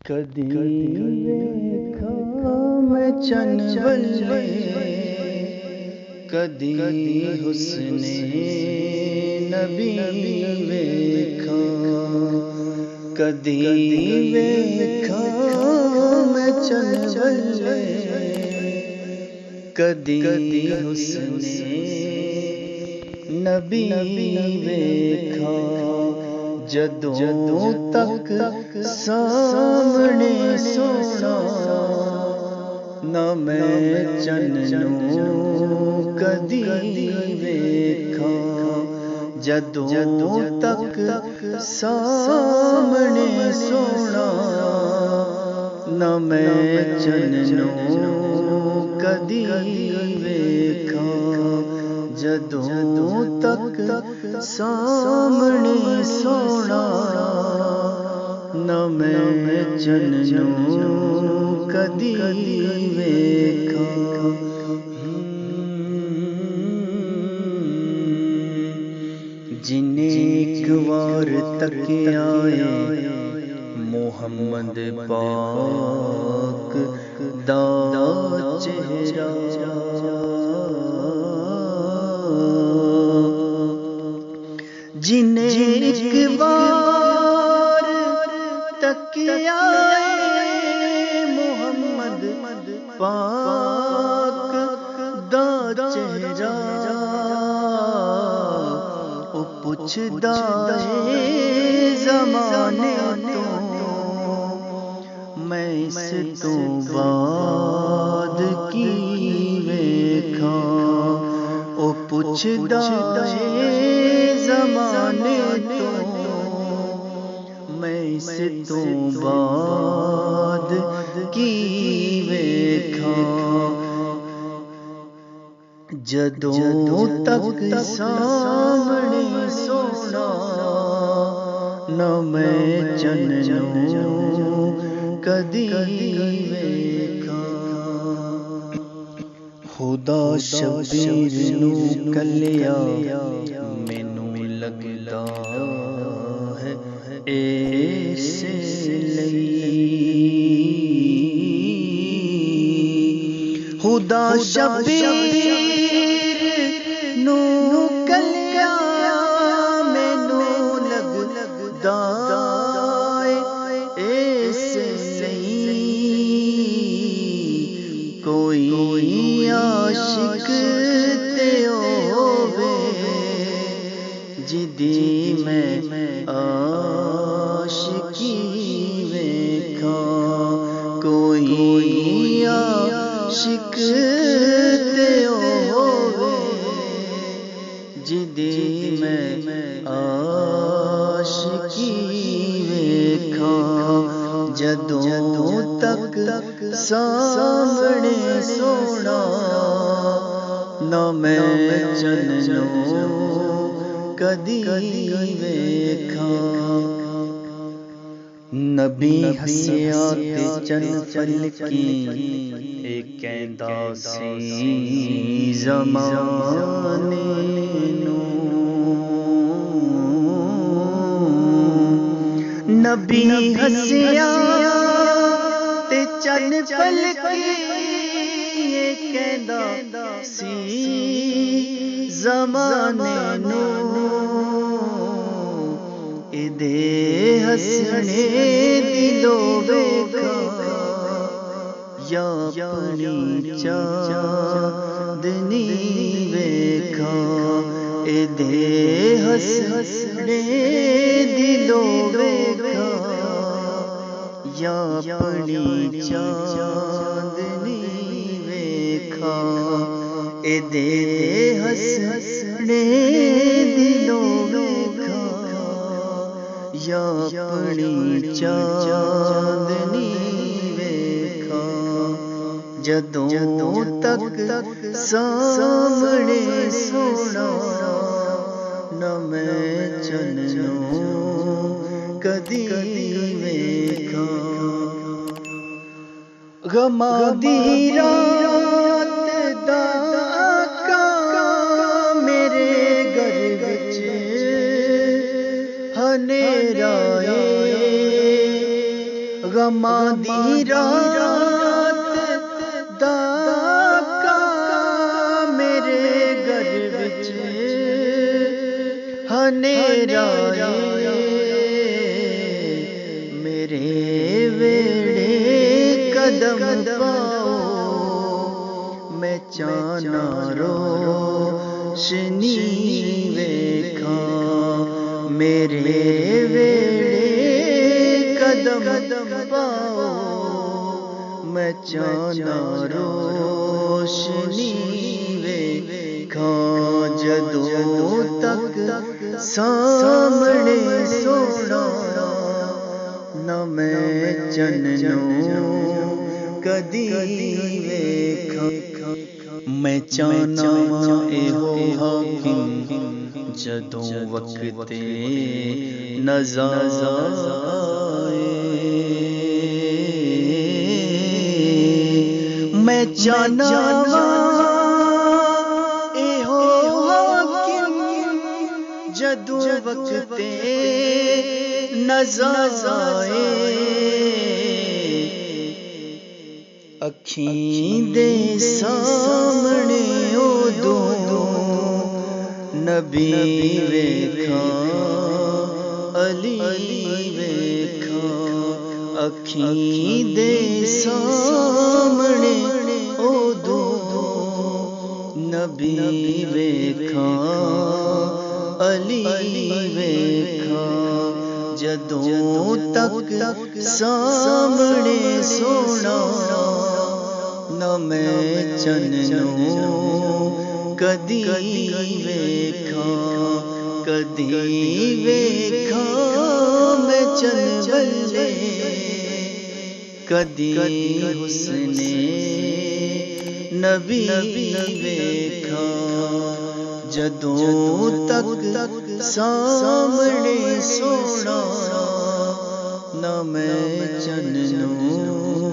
کدی ویکھا میں چن بلے کدی حسن نبی ویکھا کدی ویکھا میں چن بلے کدی حسن نبی ویکھا جدوں تک سامنے سونا نہ میں چنوں کدی ویکھا جدوں تک سامنے سونا نہ میں چنوں کدی ویکھا جدوں تک سامنے سونا نہ میں چنوں کدی ویکھا جن ایک وار تکیا محمد پاک دا چہرہ جن ایک بار تکیا محمد پاک دا چہرہ او پوچھدا ہے زمانے تو میں اس تو بعد کی ویکھا او پوچھدا ہے زمانے تو میں اس تو بعد کی ویکھا جدوں تک سامنے سونا نہ میں چنوں کدی ویکھا خدا شبیر نو کلیا مینوں لگدا ہے اس لئی خدا شبیر نو کلیا مینوں لگدا اس لئی کوئی عاشق تے ہووے جدی میں عاشقی ویکھا کوئی عاشق تے ہووے جدی میں عاشقی ویکھا جدوں تک سامنے سونا نہ میں چنوں کدی ویکھا نبی ہسیا تے چن پلکی اے کہندا سی زمانے نوں نبی ہسیا تے چن پلکی اے کہندا سی زمانے نوں دے ہسنے دلو ویکھا یا اپنی چاندنی ویکھا اے دے ہسنے دلو ویکھا یا اپنی چاندنی ویکھا اے دے ہسنے دلو ویکھا یا اپنی چاندنی ویکھا جدوں تک سامنے سونا نہ میں چنوں کدی ویکھا غماں دی رات دا آقا میرے گھر وچ ہنیرا ਗਮਾਂ ਦੀ ਰਾਤ ਦਾ ਕਾ ਮੇਰੇ ਘਰ ਵਿੱਚ ਹਨੇਰਾ ਮੇਰੇ ਵੇੜੇ ਕਦਮ ਪਾਓ ਮੈਂ ਚਾਹਨਾ ਰੋਸ਼ਨੀ ਵੇਖਾਂ ਮੇਰੇ ਵੇੜੇ ਕਦਮ ਪਾਓ ਮੈਂ ਚਾਹਨਾ ਰੋਸ਼ਨੀ ਵੇਖਾਂ ਜਦੋਂ ਤੱਕ ਸਾਹਮਣੇ ਸੋਣਾ ਨਾ ਮੈਂ ਚੰਨ ਨੂੰ ਕਦੀ ਵੇਖਾਂ ਮੈਂ ਚਾਹਨਾ ਇਹੋ ਹਾਕਿਮ ਜਦੋਂ ਵਕਤੇ ਨਜ਼ਰ ਆਏ ਮੈਂ ਚਾਹਨਾ ਇਹੋ ਹਾਕਿਮ ਜਦੋਂ ਵਕਤੇ ਨਜ਼ਰ ਆਏ ਅੱਖੀਂ ਦੇ ਸਾਹਮਣੇ ਉਦੋਂ ਨਬੀ ਵੇਖਾਂ ਅਲੀ ਵੇਖਾਂ ਅੱਖੀਂ ਦੇ ਸਾਹਮਣੇ ਉਦੋਂ ਨਬੀ ਵੇਖਾਂ ਅਲੀ ਵੇਖਾਂ ਜਦੋਂ ਤੱਕ ਸਾਹਮਣੇ ਸੋਣਾ ਨਾ ਮੈਂ ਚੰਨ ਨੂੰ ਕਦੀ ਵੇਖਾਂ ਕਦੀ ਵੇਖਾਂ ਮੈਂ ਚੰਨ ਵੱਲੇ ਕਦੀ ਹੁਸਨੇ ਨਬੀ ਵੇਖਾਂ ਜਦੋਂ ਤੱਕ ਸਾਹਮਣੇ ਸੋਣਾ ਨਾ ਮੈਂ ਚੰਨ ਨੂੰ